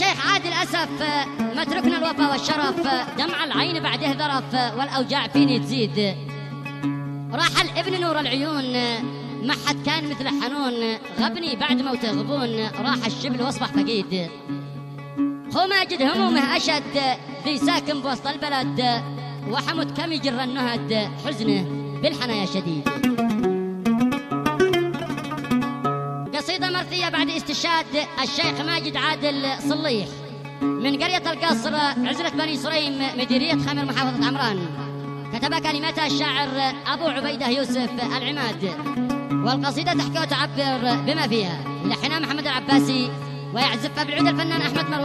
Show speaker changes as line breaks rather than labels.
الشيخ عاد للأسف ما تركنا الوفا والشرف، دمع العين بعده ذرف والأوجاع فيني تزيد. راح الابن نور العيون ما حد كان مثل حنون، غبني بعد موت غبون راح الشبل واصبح فقيد. خو ماجد همومه أشد ذي ساكن بوسط البلد، وحمد كم يجر النهد حزنه بالحنايا شديد. قصيدة مرثية بعد استشهاد الشيخ ماجد عادل صليح من قرية القصر عزلة بني سريم مديرية خمر محافظة عمران. كتب كلماتها الشاعر أبو عبيدة يوسف العماد، والقصيدة تحكي وتعبر بما فيها. لحنها محمد العباسي ويعزف بالعود الفنان أحمد مروان.